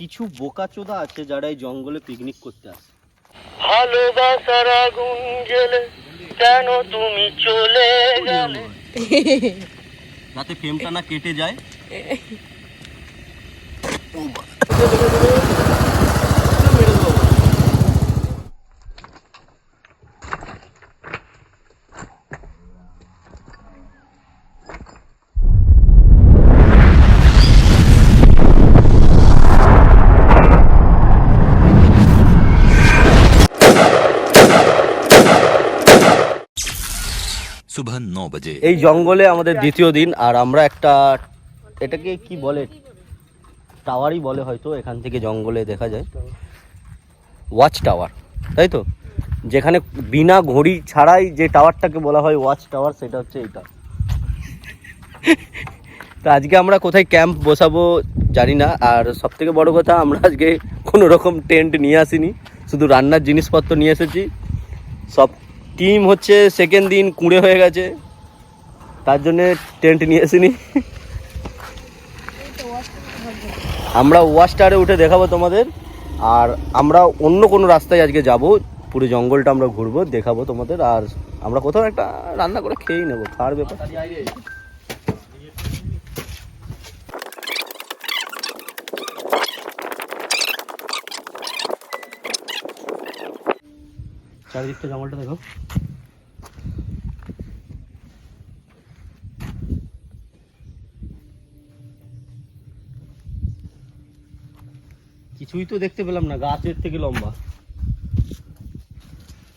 কিছু বোকাচোদা আছে যারা এই জঙ্গলে পিকনিক করতে আসে। ভালোবাসার আগুন জ্বলে কেন তুমি চলে গেলে, যাতে ফ্রেমটা না কেটে যায়। सुबह 9 बजे। এই জঙ্গলে আমাদের দ্বিতীয় দিন, আর আমরা একটা, এটাকে কি বলে, টাওয়ারই বলে হয়তো, এখান থেকে জঙ্গলে দেখা যায় ওয়াচ টাওয়ার, তাই তো? যেখানে বিনা ঘড়ি ছাড়াই যে টাওয়ারটাকে বলা হয় ওয়াচ টাওয়ার, সেটা হচ্ছে এইটা। তো আজকে আমরা কোথায় ক্যাম্প বসাবো জানি না, আর সব থেকে বড় কথা আমরা আজকে কোনো রকম টেন্ট নিয়ে আসিনি, শুধু রান্নার জিনিসপত্র নিয়ে এসেছি। সব টিম হচ্ছে সেকেন্ড দিন কুঁড়ে হয়ে গেছে, তার জন্যে টেন্ট নিয়ে আসিনি। আমরা ওয়াচ টাওয়ারে উঠে দেখাবো তোমাদের, আর আমরা অন্য কোনো রাস্তায় আজকে যাব, পুরো জঙ্গলটা আমরা ঘুরবো, দেখাবো তোমাদের, আর আমরা কোথাও একটা রান্না করে খেয়েই নেবো, খাওয়ার ব্যাপার। চারিদিকটা জঙ্গলটা দেখো। কিছুই তো দেখতে পেলাম না, গাছের থেকে লম্বা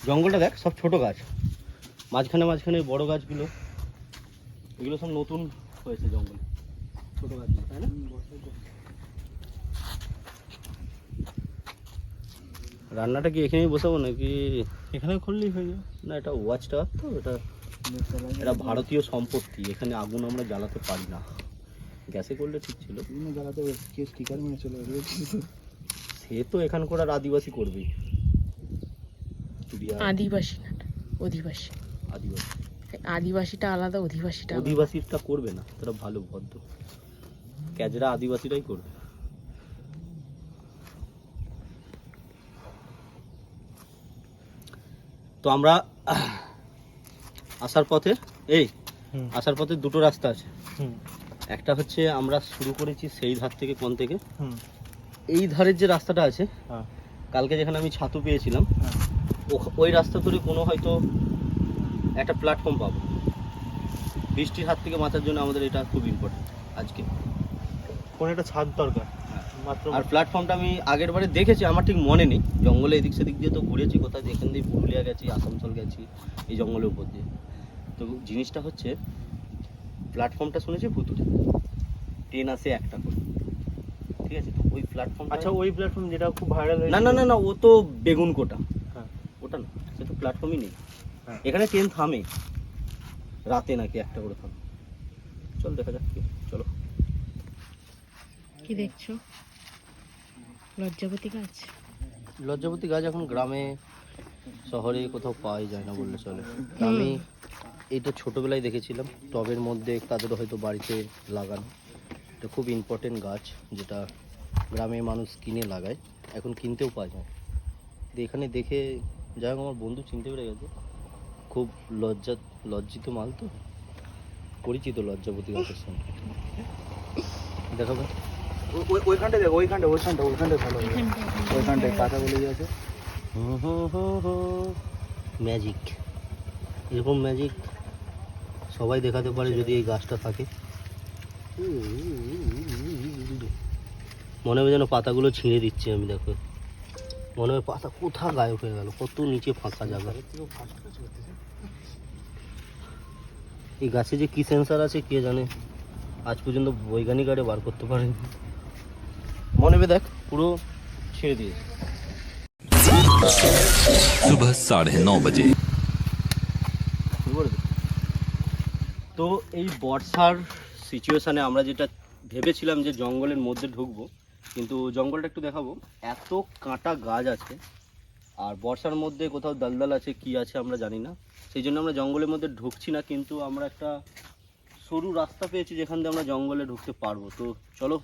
জঙ্গলটা দেখ, সব ছোট গাছ, মাঝখানে মাঝখানে বড় গাছগুলো, এগুলো সব নতুন হয়েছে জঙ্গলে, ছোট গাছগুলো, তাই না? রান্নাটা কি এখানেই বসাবো নাকি এখানে করলেই হয়ে যাবে? না, এটা ওয়াচ টাওয়ার তো, এটা ভারতীয় সম্পত্তি, এখানে আগুন আমরা জ্বালাতে পারি না। গ্যাসে করলে ঠিক ছিল, জ্বালাতে স্টিকার মেরে চলে যাবে। সে তো এখানকার আর আদিবাসী করবেই। আদিবাসী না, অধিবাসী। আদিবাসী, আদিবাসীটা আলাদা, অধিবাসীটা অধিবাসীটা করবে না, তারা ভালো ভদ্র, ক্যাজরা আদিবাসীরাই করবে। তো আমরা আসার পথে দুটো রাস্তা আছে। একটা হচ্ছে আমরা শুরু করেছি সেই ধার থেকে, কোন থেকে, এই ধারের যে রাস্তাটা আছে, কালকে যেখানে আমি ছাতু পেয়েছিলাম, ওই রাস্তা ধরে কোনো হয়তো একটা প্ল্যাটফর্ম পাবো। বৃষ্টির হাত থেকে বাঁচার জন্য আমাদের এটা খুব ইম্পর্টেন্ট আজকে। কোনো একটা ছাদ দরকার মাত্র। আর প্ল্যাটফর্মটা আমি আগের বারে দেখেছি, আমার ঠিক মনে নেই, জঙ্গলে এদিক সেদিক দিয়ে তো ঘুরেছি, কোথায় যেখান দিয়ে পুরুলিয়া গেছি, আসানসোল গেছি, এই জঙ্গলের উপর দিয়ে। তো জিনিসটা হচ্ছে, প্ল্যাটফর্মটা শুনেছি ভুতুরে, ট্রেন আসে একটা করে, ঠিক আছে? তো ওই প্ল্যাটফর্ম, আচ্ছা, ওই প্ল্যাটফর্ম যেটা খুব ভাইরাল হয়েছে। না না না না, ও তো বেগুন কোটা, হ্যাঁ, ওটা না, সে তো প্ল্যাটফর্মই নেই। হ্যাঁ। এখানে ট্রেন থামে রাতে নাকি একটা করে থামে। চল দেখা যাক, চলো। কি দেখছো? লজ্জাবতী গাছ। লজ্জাবতী গাছ এখন গ্রামে শহরে কোথাও পাওয়াই যায় না বললে চলে। আমি এটা ছোটোবেলায় দেখেছিলাম, টবের মধ্যে তাদের হয়তো বাড়িতে লাগানো। এটা খুব ইম্পর্টেন্ট গাছ, যেটা গ্রামের মানুষ কিনে লাগায়, এখন কিনতেও পাওয়া যায়। এখানে দেখে যাই হোক, আমার বন্ধু চিনতে পেরে গেছে, খুব লজ্জিত মাল তো, পরিচিত লজ্জাবতী গাছের সঙ্গে। দেখাবে ওইখানটা দেখো, ওইখানটা ভালো হবে। ওইখানটায় পাতাগুলো যে আছে, ম্যাজিক, এরকম ম্যাজিক সবাই দেখাতে পারে যদি এই গাছটা থাকে। মনে হবে যেন পাতাগুলো ছিঁড়ে দিচ্ছে আমি, দেখো মনে হয় পাতা কোথা গায়েব হয়ে গেল, কত নিচে ফাঁকা জায়গা। এই গাছে যে কি সেন্সার আছে কে জানে, আজ পর্যন্ত বৈজ্ঞানিক আরে বার করতে পারেনি। মনে হবে দেখ পুরো ছেড়ে দিয়েছে। सुबह 9:30 बजे। তো এই বর্ষার সিচুয়েশানে আমরা যেটা ভেবেছিলাম যে জঙ্গলের মধ্যে ঢুকবো, কিন্তু জঙ্গলটা একটু দেখাবো, এত কাঁটা গাছ আছে, আর বর্ষার মধ্যে কোথাও দলদল আছে কি আছে আমরা জানি না, সেই জন্য আমরা জঙ্গলের মধ্যে ঢুকছি না। কিন্তু আমরা একটা সরু রাস্তা পেয়েছি যেখান দিয়ে আমরা জঙ্গলে ঢুকতে পারবো। তো চলো।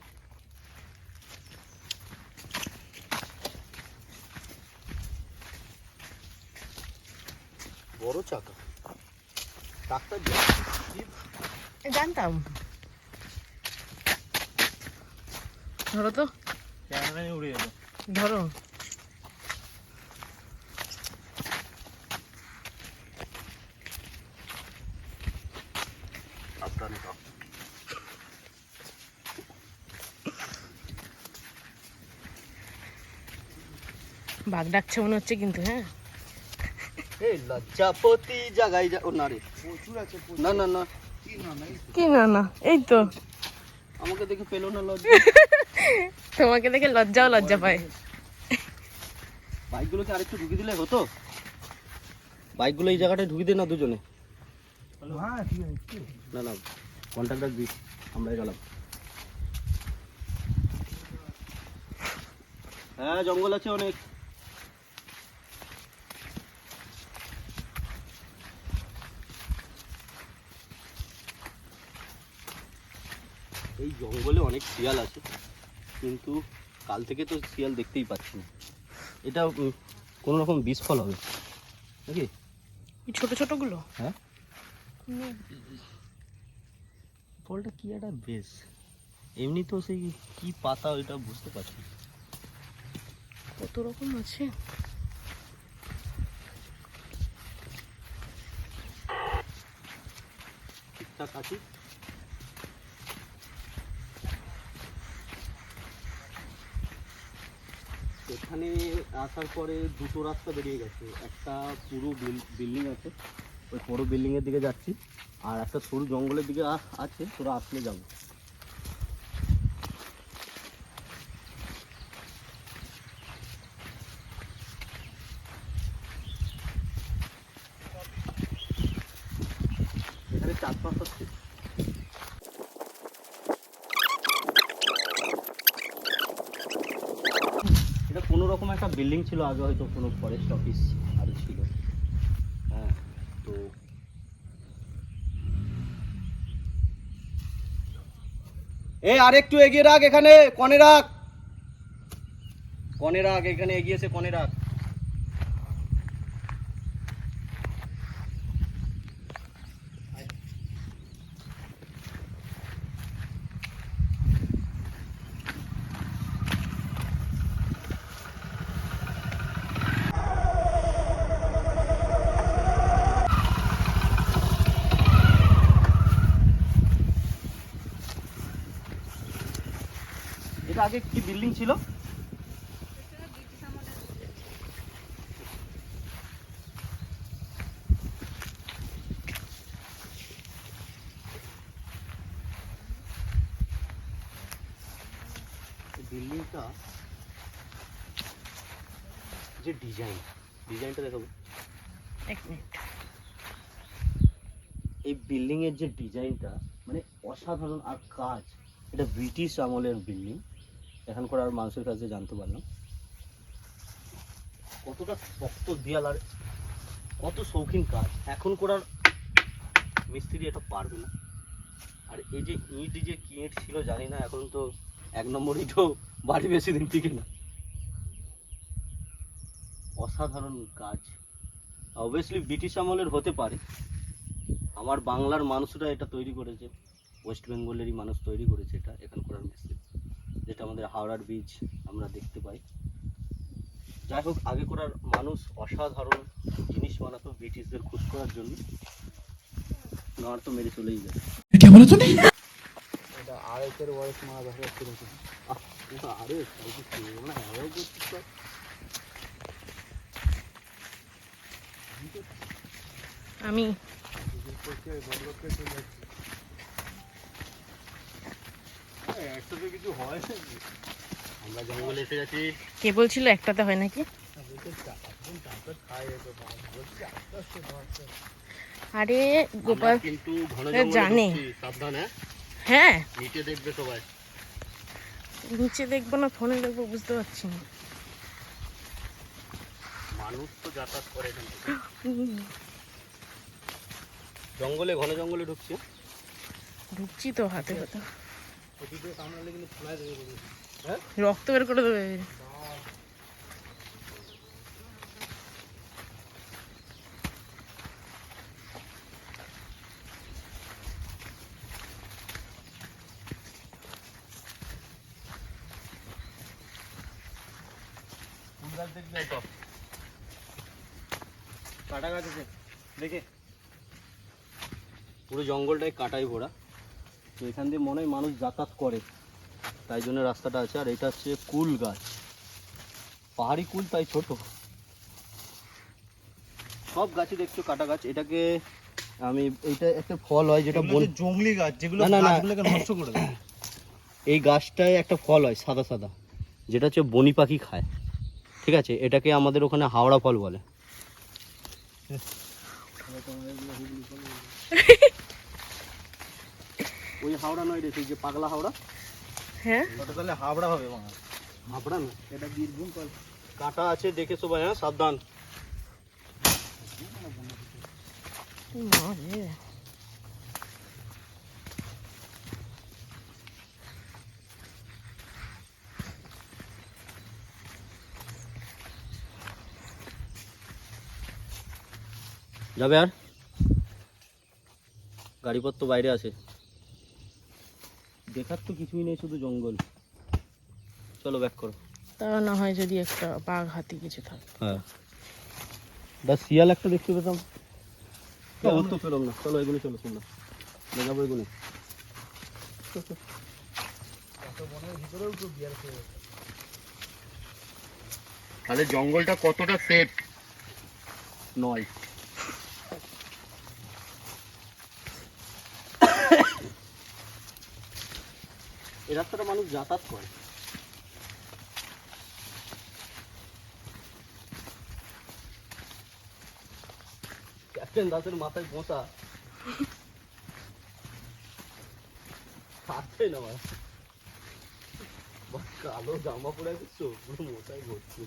বড় চাকা, ট্রাক্টর জানতাম। ধরো তো, ক্যামেরা উড়ে গেল। ধরো। বাঘ ডাকছে মনে হচ্ছে কিন্তু। হ্যাঁ, এই লজ্জাপতি জায়গায় যা। ও না রে, প্রচুর আছে, না না না, কি না নাই কি না না, এই তো আমাকে দেখে পেলো না লজ্জা। তোমাকে দেখে লজ্জা পায়। বাইকগুলোকে আরেকটু ঢুকিয়ে দিলে হতো। বাইকগুলো এই জায়গাটায় ঢুকিয়ে দে না দুজনে। হ্যাঁ ঠিক আছে। না না, কন্ট্রাক্টর দিস, আমরাই গেলাম। হ্যাঁ, জঙ্গল আছে অনেক। এই জঙ্গলে অনেক শিয়াল আছে, কিন্তু কাল থেকে তো শিয়াল দেখতেই পাচ্ছি না। এটা কোনো রকম বিস্ফল হবে নাকি? এই ছোট ছোট গুলো। হ্যাঁ, ফলটা কি একটা বেশ, এমনি তো সেই কি পাতা ওইটা বুঝতে পারছি না। কত রকম আছে। ঠিকঠাক আছি। এখানে আসার পরে দুটো রাস্তা বেরিয়ে গেছে। একটা পুরো বিল্ডিং আছে, ওই পুরো বিল্ডিংয়ের দিকে যাচ্ছি, আর একটা সরু জঙ্গলের দিকে আছে, তোরা আসলে যাবো। এখানে 4-5 হচ্ছে। এটা কোনো রকম একটা বিল্ডিং ছিল আগে, হয়তো কোনো ফরেস্ট অফিস আরে ছিল। হ্যাঁ, তো আর একটু এগিয়ে রাখ, এখানে কনে রাখ, কনে রাখ, এখানে এগিয়েছে, কনে রাখ। এটা আগে কি বিল্ডিং ছিল? বিল্ডিংটা যে ডিজাইনটা দেখাবো। এক মিনিট। এই বিল্ডিং এর যে ডিজাইনটা মানে অসাধারণ, আর কাজ, এটা ব্রিটিশ আমলের বিল্ডিং। এখানকার আর মানুষের কাছে জানতে পারলাম কতটা শক্ত দেয়াল আর কত শৌখিন কাজ। এখন করার মিস্ত্রি এটা পারবে না। আর এই যে ইট যে কি ইট ছিল জানি না, এখন তো 1 নম্বর ইটও বাড়ি বেশি দিন টিকে না। অসাধারণ কাজ, অবভিয়াসলি ব্রিটিশ আমলের হতে পারে। আমার বাংলার মানুষরা এটা তৈরি করেছে, ওয়েস্ট বেঙ্গলেরই মানুষ তৈরি করেছে এটা, এখানকার মিস্ত্রি, যেটা আমাদের হাওড়ার ব্রিজ আমরা দেখতে পাই। যাই হোক, আগে করার মানুষ অসাধারণ জিনিস বানাতো ব্রিটিশদের খুশ করার জন্য। গাঁড় তো মেরে চলেই গেছে। এটা আড়াইটের বয়স মারা দেখা যাচ্ছে। আরে আমি একসাথে কিছু হয় আমরা জঙ্গলে এসে গেছি। কে বলছিল একটাতে হয় নাকি? আরে গোপাল আমরা কিন্তু ঘন এ জঙ্গলে জানে। ঢুকছি, সাবধান। হ্যাঁ, নিচে দেখবে সবাই। নিচে দেখবো না ফোনে দেখবো বুঝতে পারছি না। মানুষ তো যাতায়াত করে এখান থেকে। জঙ্গলে, ঘন জঙ্গলে ঢুকছি। ঢুকছি তো হাতে কথা, কামড়ালে কিন্তু ফোলাই দেবে। রক্ত বের করে দেবে। গাছ দেখবে তো কাটা গাছ আছে দেখে পুরো জঙ্গলটাই কাটাই ভরা। তো এখান দিয়ে মনে হয় মানুষ যাতায়াত করে, তাই জন্য রাস্তাটা আছে। আর এটা হচ্ছে কুল গাছ, পাহাড়ি কুল, তাই ছোট। সব গাছই দেখছো কাটা গাছ। এটাকে আমি, এইটা একটা ফল হয় যেটা জঙ্গলি গাছ, যেগুলো না, না, না। গাছগুলোকে নষ্ট করে দেয়। এই গাছটায় একটা ফল হয় সাদা সাদা, যেটা হচ্ছে বনি পাখি খায়, ঠিক আছে? এটাকে আমাদের ওখানে হাওড়া ফল বলে। ওই হাওড়া নয় রে, সেই যে পাগলা হাওড়া, হ্যাঁ ওটা তাহলে হাবড়া হবে মা। হাবড়া না, এটা বীরভূম কল। কাঁটা আছে দেখে সবাই, হ্যাঁ সাবধান। মা রে। যাবে আর গাড়িপত্র বাইরে আছে, দেখার তো কিছুই নেই, শুধু জঙ্গল। চলো ব্যাক করো। তা না হয় যদি একটা বাঘ হাতি কিছু থাকে। হ্যাঁ, বা শিয়াল একটা দেখতে পেতাম, ওর তো পেলাম না। চলো এগুলো, চলো তোমরা দেখাবো এগুলো। তাহলে জঙ্গলটা কতটা সেফ নয়। এই রাস্তাটা মানুষ যাতায়াত করে। ক্যাপ্টেন দাসের মাথায় বসা থাকছে না ভাই, কালো জামা পরে দিচ্ছ, পুরো মশাই ভর্তি।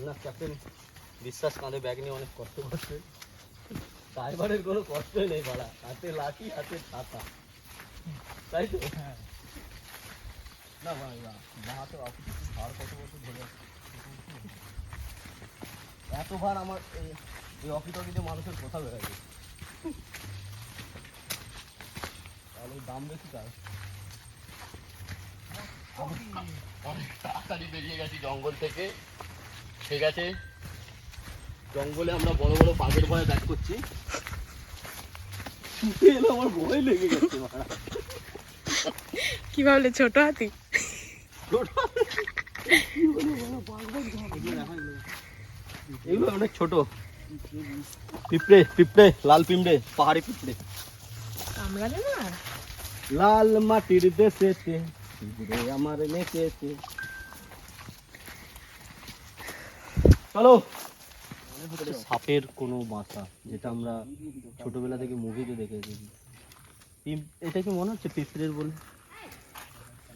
না ক্যাপ্টেন বিশ্বাস কাঁধে ব্যাগ নিয়ে অনেক কষ্ট করছে, ড্রাইভারের কোনো কষ্টই নেই ভাড়া, হাতে লাঠি হাতে ছাতা, তাই তো? না ভাই ভাড়া তো ভাড় কত বছর ধরে এত ভাড় আমার এই অফিস অফিসে মানুষের কথা বেড়ে গেছে, তাহলে দাম বেশি তার। অনেক তাড়াতাড়ি বেরিয়ে গেছি জঙ্গল থেকে, ঠিক আছে? জঙ্গলে আমরা বড় বড় বাঘের ভয়ে ব্যাক করছি, ছুটে এলো, আমার ভয় লেগে গেছে। কি ভাবলে ছোট হাতি? এগুলো অনেক ছোট পিঁপড়ে, পিঁপড়ে লাল পিঁপড়ে, পাহাড়ি পিঁপড়ে। কামড়ালে না? লাল মাটির দেশেতে পিঁপড়ে আমার নেচেছে। চলো, সাপের কোনো বাসা, যেটা আমরা ছোটবেলা থেকে মুভিতে দেখেছি। এটা কি মনে হচ্ছে পিঁপড়ের বলে?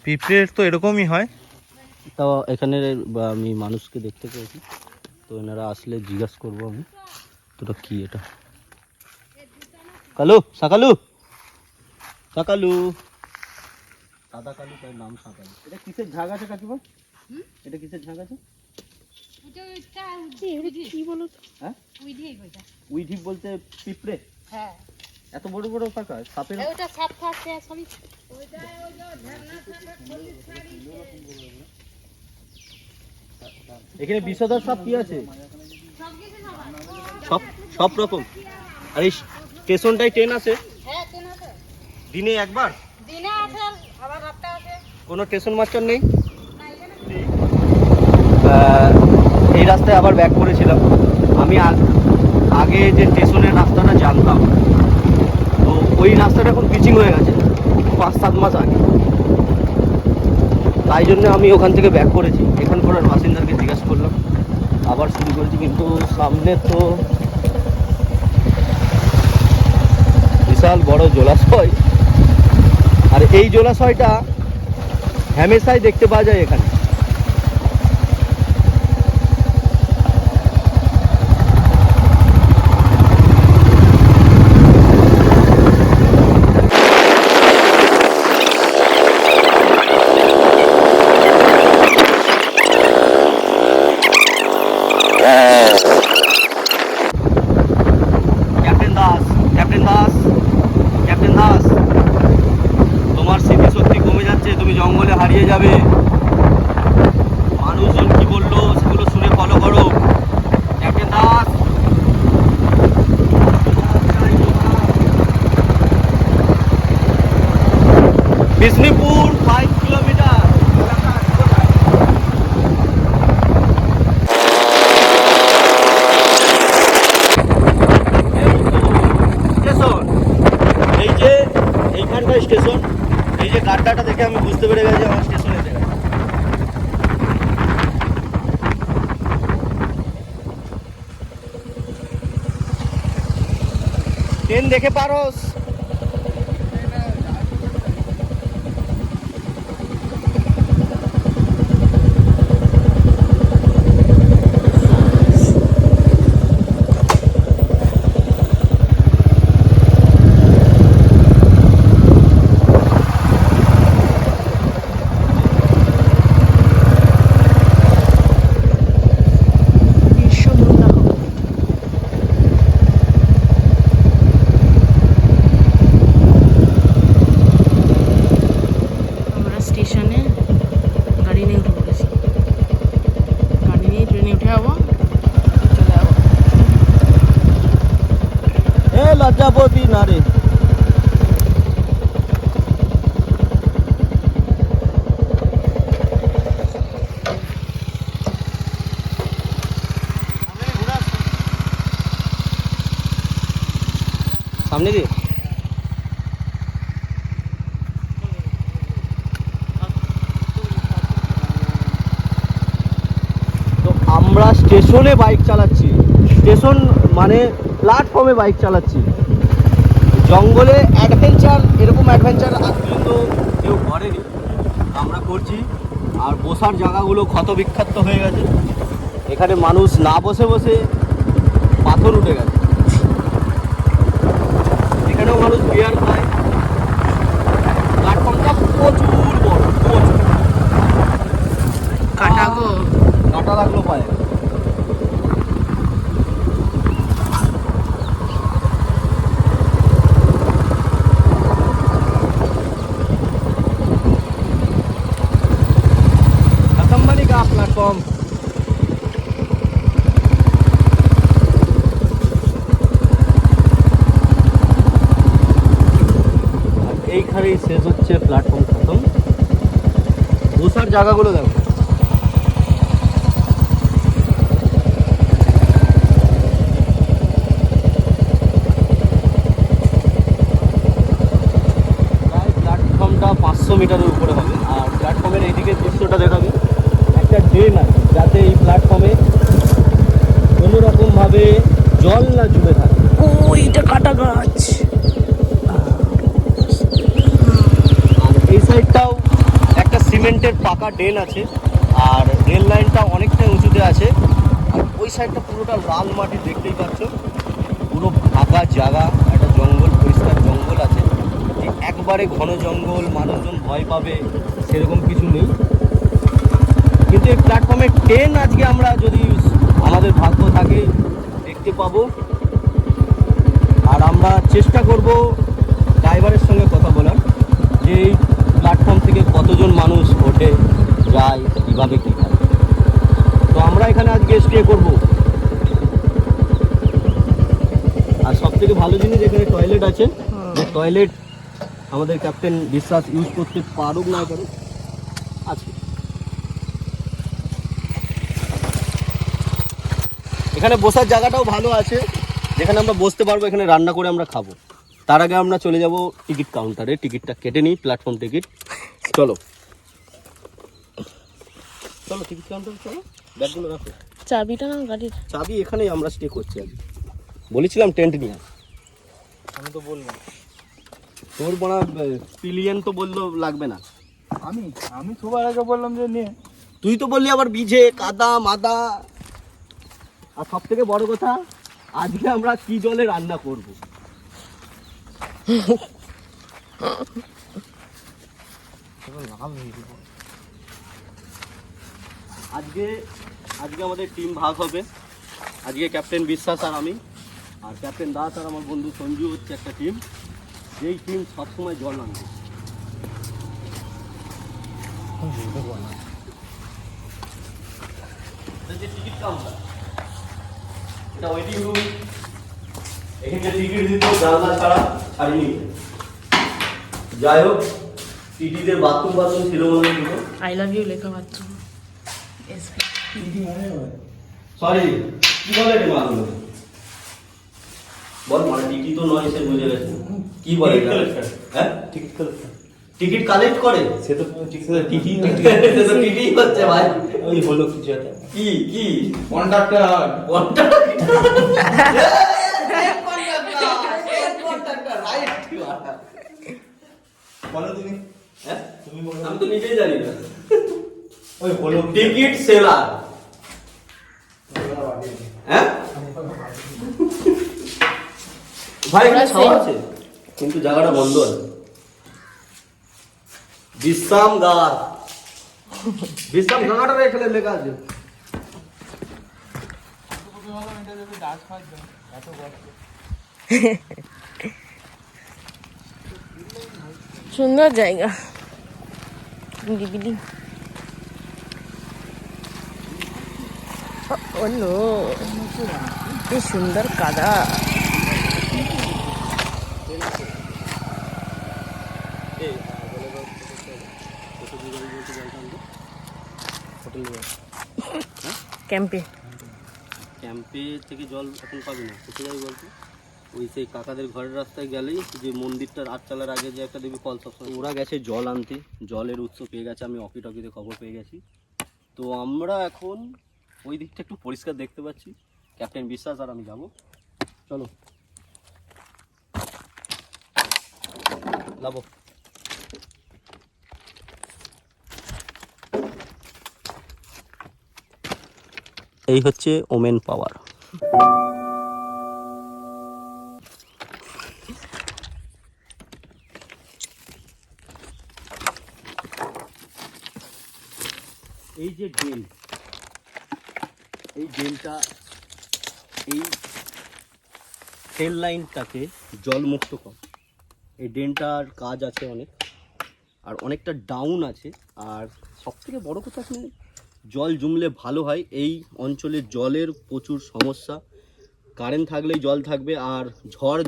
পিঁপড়ের তো এরকমই হয়। তাও এখানে আমি মানুষকে দেখতে পেয়েছি, তো এনারা আসলে জিজ্ঞাসা করবো আমি, তোটা কি এটা? কালু, সাকালু, সাকালু, সাদা কালু, তার নাম সাকালু। এটা কিসের ঝাঁক আছে কাকিমা? এটা কিসের ঝাঁক আছে? কি বলো তো? হ্যাঁ, উইঢিপ বলতে পিঁপড়ে? হ্যাঁ, এত বড় বড় পাকা সাপের? ওটা সাপ থাকে সবই। এখানে বিষধর সাপ কি আছে? সব সব রকম। আর এই স্টেশনটাই ট্রেন আছে হ্যাঁ, ট্রেন আছে। দিনে একবার? দিনে আছে, আবার রাতে আছে। কোনো স্টেশন মাস্টার নেই? এই রাস্তায় আবার ব্যাক করেছিলাম আমি। আগে যে স্টেশনের রাস্তাটা জানতাম, তো ওই রাস্তাটা এখন পিচিং হয়ে গেছে 5-7 মাস আগে, তাই জন্য আমি ওখান থেকে ব্যাক করেছি। এখানকার বাসিন্দাকে জিজ্ঞাসা করলাম, আবার শুরু করেছি। কিন্তু সামনে তো বিশাল বড় জলাশয়, আর এই জলাশয়টা হামেশাই দেখতে পাওয়া যায় এখানে। Captain Das, captain Das, captain Das, তোমার স্মৃতি শক্তি কমে যাচ্ছে, তুমি জঙ্গলে হারিয়ে যাবে। দেখে পারোস। স্টেশনে গাড়ি নিয়ে উঠে পড়েছি, গাড়ি নিয়ে ট্রেনে উঠে যাবো, চলে যাবো। এ লজ্জাপতি না রে। সামনে দিয়ে তো আমরা স্টেশনে বাইক চালাচ্ছি, স্টেশন মানে প্ল্যাটফর্মে বাইক চালাচ্ছি। জঙ্গলে অ্যাডভেঞ্চার, এরকম অ্যাডভেঞ্চার আজ পর্যন্ত কেউ করেনি, আমরা করছি। আর বসার জায়গাগুলো ক্ষত বিক্ষত হয়ে গেছে, এখানে মানুষ না বসে বসে পাথর উঠে গেছে। এখানেও মানুষ বিয়ার খায়। প্ল্যাটফর্মটা প্রচুর বড়, প্রচুর কাটা গো, কাটা লাগলো পায়ে। खत्म बनेगा प्लेटफॉर्म। এইখানেই শেষ হচ্ছে প্ল্যাটফর্ম, খতম। বসার জায়গাগুলো দেখো, প্ল্যাটফর্মটা 500 মিটারের উপরে হবে। আর প্ল্যাটফর্মের এইদিকে দৃশ্যটা দেখাবে, একটা ড্রেন আছে যাতে এই প্ল্যাটফর্মে কোনো রকমভাবে জল না জমে থাকে। ওইটা কাটা গাছ। আর এই সাইডটাও একটা সিমেন্টের পাকা ড্রেন আছে, আর রেল লাইনটা অনেকটা উঁচুতে আছে। আর ওই সাইডটা পুরোটা লাল মাটি, দেখতেই পাচ্ছ, পুরো ফাঁকা জায়গা, একটা জঙ্গল, পরিষ্কার জঙ্গল আছে। একবারে ঘন জঙ্গল, মানুষজন ভয় পাবে সেরকম কিছু নেই। কিন্তু এই প্ল্যাটফর্মে ট্রেন আজকে আমরা যদি আমাদের ভাগ্য থাকে দেখতে পাবো। আর আমরা চেষ্টা করব ড্রাইভারের সঙ্গে কথা বলার, যে এই প্ল্যাটফর্ম থেকে কতজন মানুষ ওঠে যায়, কীভাবে কী হয়। তো আমরা এখানে আজকে স্টে করব। আর সব থেকে ভালো জিনিস এখানে টয়লেট আছে, যে টয়লেট আমাদের ক্যাপ্টেন বিশ্বাস ইউজ করতে পারুক না পারুক আছে। এখানে বসার জায়গাটাও ভালো আছে, যেখানে আমরা বসতে পারবো, এখানে রান্না করে আমরা খাবো। তার আগে আমরা চলে যাব টিকিট কাউন্টারে, টিকিটটা কেটে নিই, প্ল্যাটফর্ম টিকিট। চলো চলো টিকিট কাউন্টারে চলো, ব্যাগগুলো রাখো। চাবিটা না গাড়ির? চাবি এখানেই আমরা স্টে করছি আজ। বলেছিলাম টেন্ট নিয়ে, আমি তো বললাম। তোর বড় পিলিয়ন তো বললো লাগবে না। আমি সবার আগে বললাম যে নিয়ে। তুই তো বললি আবার বিঝে কাদা মাদা। আর সব থেকে বড় কথা, আজকে আমরা কি জলে রান্না করব। আজকে আমাদের টিম ভাগ হবে। আজকে ক্যাপ্টেন বিশ্বাস আর আমি, আর ক্যাপ্টেন দাস আর আমার বন্ধু সঞ্জু হচ্ছে একটা টিম, যেই টিম সবসময় জল আনবে। টিকিট কাউন্টার, এটা ওয়েটিং রুম। এখানে টিকিট দিত জানলা ছাড়া ছাড়িয়ে নিতে। যাই হোক, টিটিদের বাথরুম ছিল মনে হয়। আই লাভ ইউ লেখা বাথরুম। সরি, কি বলে রে মাগুলো? বল, মানে টিটি তো নয়, সে বুঝে গেছে। কি বলে? হ্যাঁ, টিকিট কালেক্ট করে। সে তো টিটি হচ্ছে ভাই। ওই হলো কিছু একটা। কি কন্ডাক্টর হ্যাঁ আমি তো নিজেই জানি না ওই হলো টিকিট সেলার হ্যাঁ ভাই এখানে খাওয়া আছে কিন্তু জায়গাটা বন্ধ আছে বিশ্রামগার বিশ্রামগারটা এখানে লেখা আছে সুন্দর জায়গা গিগিলি ও নো কি সুন্দর কাদা ক্যাম্পে ক্যাম্পে থেকে জল এখন পাবি না কোথায় যাবি বলতো ওই সেই কাকাদের ঘরের রাস্তায় গেলেই যে মন্দিরটার আটচালার আগে যে একটা দেবী কল সবসময় ওরা গেছে জল আনতে জলের উৎস পেয়ে গেছে আমি অকি টকিতে খবর পেয়ে গেছি তো আমরা এখন ওই দিকটা একটু পরিষ্কার দেখতে পাচ্ছি ক্যাপ্টেন বিশ্বাস আর আমি যাব চলো লাভ এই হচ্ছে ওমেন পাওয়ার এই যে ড্রেন এই ড্রেনটা এই টেল লাইনটাকে জলমুক্ত কর এই ড্রেনটার কাজ আছে অনেক আর অনেকটা ডাউন আছে আর সবথেকে বড় কথা এখানে জল জমলে ভালো হয় এই অঞ্চলে জলের প্রচুর সমস্যা কারেন্ট থাকলেই জল থাকবে আর ঝড়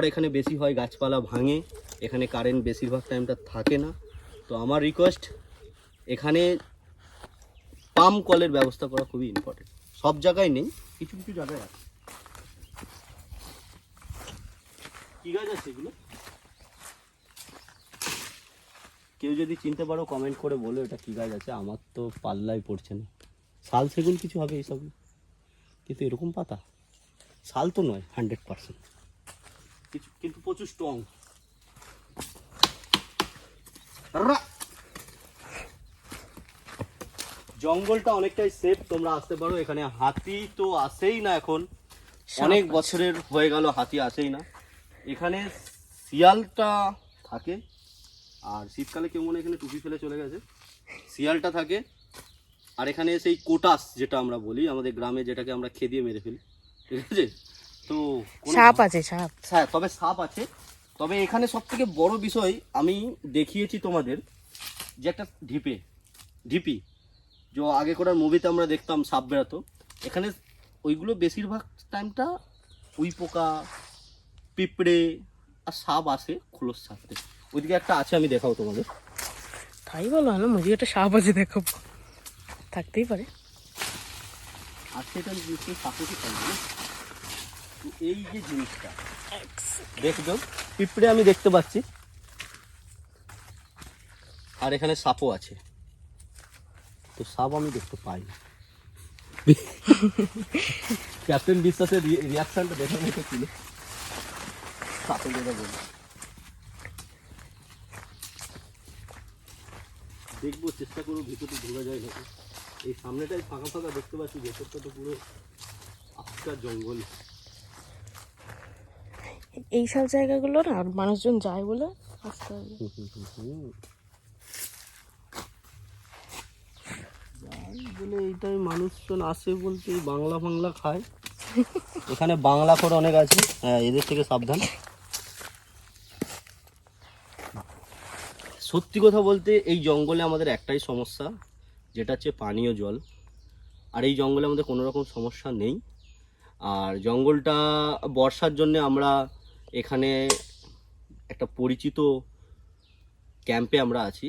এখানে বেশি হয় গাছপালা ভাঙে এখানে কারেন্ট বেশিরভাগ টাইমটা থাকে না তো আমার রিকোয়েস্ট এখানে পাম্প কলের ব্যবস্থা করা খুবই ইম্পর্টেন্ট সব জায়গায় নেই কিছু কিছু জায়গায় আছে কি গাছ আছে এগুলো কেউ যদি চিনতে পারো কমেন্ট করে বলো এটা কি গাছ আছে আমার তো পাল্লাই পড়ছে না শাল সেগুন কিছু হবে এইসব কিন্তু এরকম পাতা শাল তো নয় 100% কিছু কিন্তু প্রচুর স্ট্রং জঙ্গলটা অনেকটাই সেফ তোমরা আসতে পারো এখানে হাতি তো আসেই না এখন অনেক বছরের হয়ে গেল হাতি আসেই না এখানে শিয়ালটা থাকে আর শীতকালে কেউ মনে এখানে টুপি ফেলে চলে গেছে শিয়ালটা থাকে আর এখানে সেই কোটাস যেটা আমরা বলি আমাদের গ্রামে যেটাকে আমরা খেদিয়ে মেরে ফেলি ঠিক আছে তো সাপ আছে সাপ হ্যাঁ তবে সাপ আছে তবে এখানে সব থেকে বড় বিষয় আমি দেখিয়েছি তোমাদের যে একটা ঢিপি যে আগে করার মুভিতে আমরা দেখতাম সাপ বেরাতো এখানে ওইগুলো বেশিরভাগ টাইমটা উই পোকা পিঁপড়ে আর সাপ আসে খোলস ছাড়তে ওইদিকে একটা আছে আমি দেখাবো তোমাদের তাই বলো না মুঝে একটা সাপ আছে দেখাবো থাকতেই পারে আর সেটা নিশ্চয়ই সাপোর্টই থাকবে না তো এই যে জিনিসটা দেখছো পিঁপড়ে আমি দেখতে পাচ্ছি আর এখানে সাপও আছে তো সাপ আমি দেখতে পাই না ক্যাপ্টেন বিশ্বাসের রিয়াকশনটা দেখার মতো ছিল সাপের কথা বলি দেখবো চেষ্টা করবো ভিতরে ঢোকা যায় নাকি এই সামনেটাই ফাঁকা ফাঁকা দেখতে পাচ্ছি ভেতরটা তো পুরো আফ্রিকার জঙ্গল এইসব জায়গাগুলো না মানুষজন যায় বলে আসতে হবে বলে এইটাই মানুষজন আসে বলতে বাংলা খায় এখানে বাংলা করে অনেক আছে হ্যাঁ এদের থেকে সাবধান সত্যি কথা বলতে এই জঙ্গলে আমাদের একটাই সমস্যা যেটা হচ্ছে পানীয় জল আর এই জঙ্গলে আমাদের কোনো রকম সমস্যা নেই আর জঙ্গলটা বর্ষার জন্য আমরা এখানে একটা পরিচিত ক্যাম্পে আমরা আছি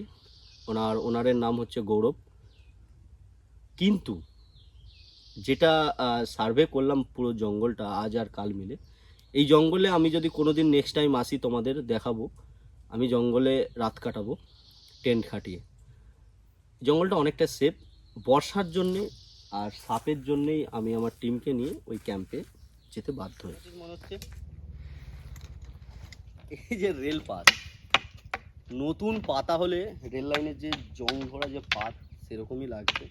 ওনারের নাম হচ্ছে গৌরব কিন্তু যেটা সার্ভে করলাম পুরো জঙ্গলটা আজ আর কাল মিলে এই জঙ্গলে আমি যদি কোনোদিন নেক্সট টাইম আসি তোমাদের দেখাবো আমি জঙ্গলে রাত কাটাবো টেন্ট খাটিয়ে জঙ্গলটা অনেকটা সেফ বর্ষার জন্যে আর সাপের জন্যেই আমি আমার টিমকে নিয়ে ওই ক্যাম্পে যেতে বাধ্য হয়েছি মনে হচ্ছে এই যে রেল পাস নতুন পাতা হলে রেল লাইনের যে জং ধরা যে পাত সেরকমই লাগছে।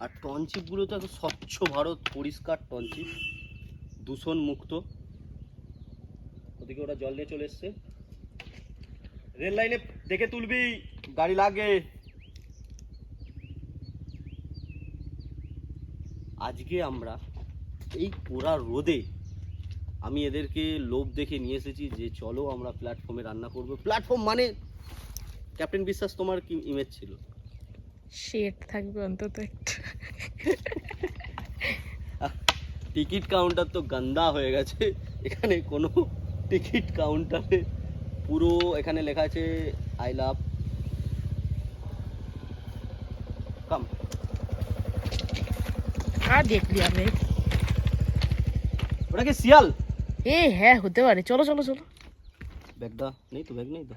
আর টনচিপগুলো তো এত স্বচ্ছ ভারত, পরিষ্কার টনচিপ, দূষণ মুক্ত। ওদিকে ওরা জল নিয়ে চলে এসছে। রেল লাইনে দেখে তুলবি, গাড়ি লাগে। আজকে আমরা এই পোড়া রোদে আমি এদেরকে লোভ দেখে নিয়ে এসেছি যে চলো আমরা প্ল্যাটফর্মে রান্না করব। প্ল্যাটফর্ম মানে ক্যাপ্টেন বিশ্বাস তোমার কি ইমেজ ছিল? শেড থাকবে অন্তত একটা। টিকিট কাউন্টার তো গান্দা হয়ে গেছে। এখানে কোনো টিকিট কাউন্টারে পুরো এখানে লেখা আছে আই লাভ কাম। আর দেখলি আমি ওটা কি শিয়াল? হ্যাঁ হতে পারে। চলো চলো চলো। ব্যাগটা নেই তো, ব্যাগ নেই তো,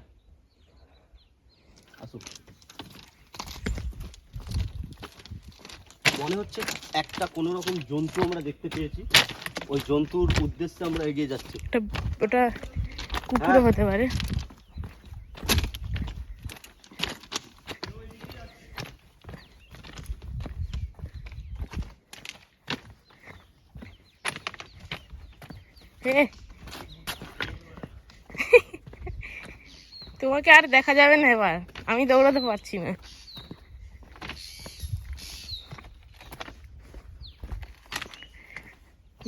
আসুক। মনে হচ্ছে একটা কোনো রকম জন্তু আমরা দেখতে পেয়েছি, ওই জন্তুর উদ্দেশ্যে আমরা এগিয়ে যাচ্ছি। ওটা কুকুরও হতে পারে। তোমাকে আর দেখা যাবে না এবার, আমি দৌড়াতে পারছি না।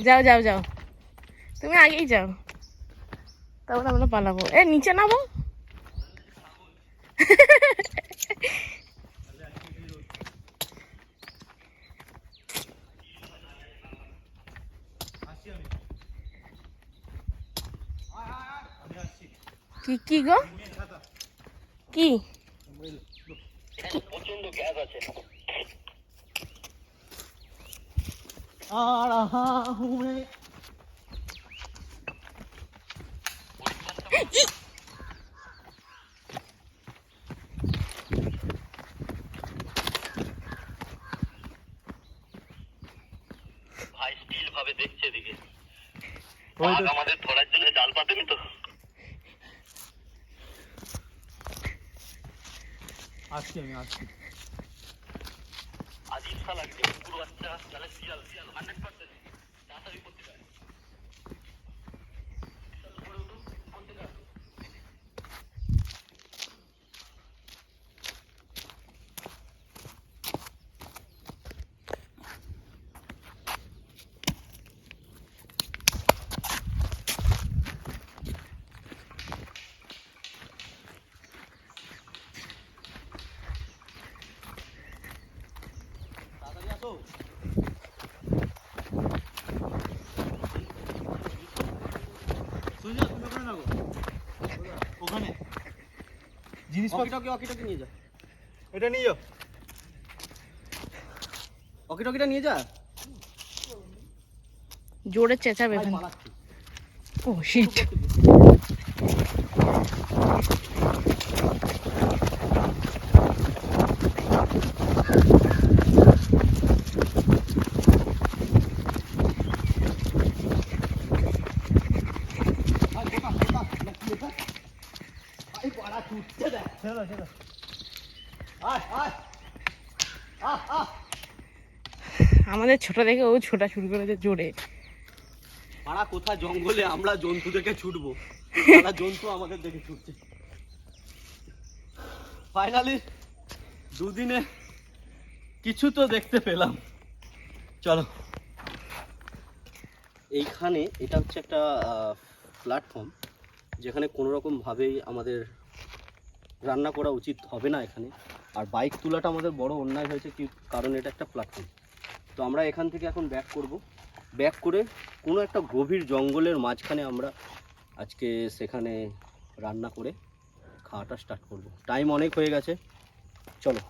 যাও যাও যাও, তুমি আগেই যাও, তারপর আমরা পালাবো। নিচে নামো। কি কি গো, কি প্রচন্ড গ্যাস আছে। ভাই স্টিল ভাবে দেখছে এদিকে। আমাদের ধরার জন্য জাল পাতেনি তো। আসছি আমি, আসছি। আজিব সা লাগছে, কুকুর বাচ্চা তাহলে শিয়াল, 100% তাড়াতাড়ি করতে পারে। ওখানে জিনিসপত্র অকিটকি নিয়ে যা, এটা নিয়ে যাও। অকিটকিটা নিয়ে যা। জোরে চেঁচাবে এখানে। ও শিট। আমাদের ছোট দেখে ও ছোটা শুরু করেছে জোরে। পাড়া কোথা জঙ্গলে আমরা জন্তু দেখে ছুটবো, তারা জন্তু আমাদের দেখে ছুটছে। ফাইনালি দুদিনে কিছু তো দেখতে পেলাম। চলো, এইখানে এটা হচ্ছে একটা প্ল্যাটফর্ম যেখানে কোনো রকমভাবেই আমাদের রান্না করা উচিত হবে না এখানে। আর বাইক তোলাটা আমাদের বড় অন্যায় হয়েছে, কি কারণ এটা একটা প্ল্যাটফর্ম। তো আমরা এখান থেকে এখন ব্যাক করব। ব্যাক করে কোনো একটা গভীর জঙ্গলের মাঝখানে আমরা আজকে সেখানে রান্না করে খাওয়াটা স্টার্ট করব। টাইম অনেক হয়ে গেছে, চলো।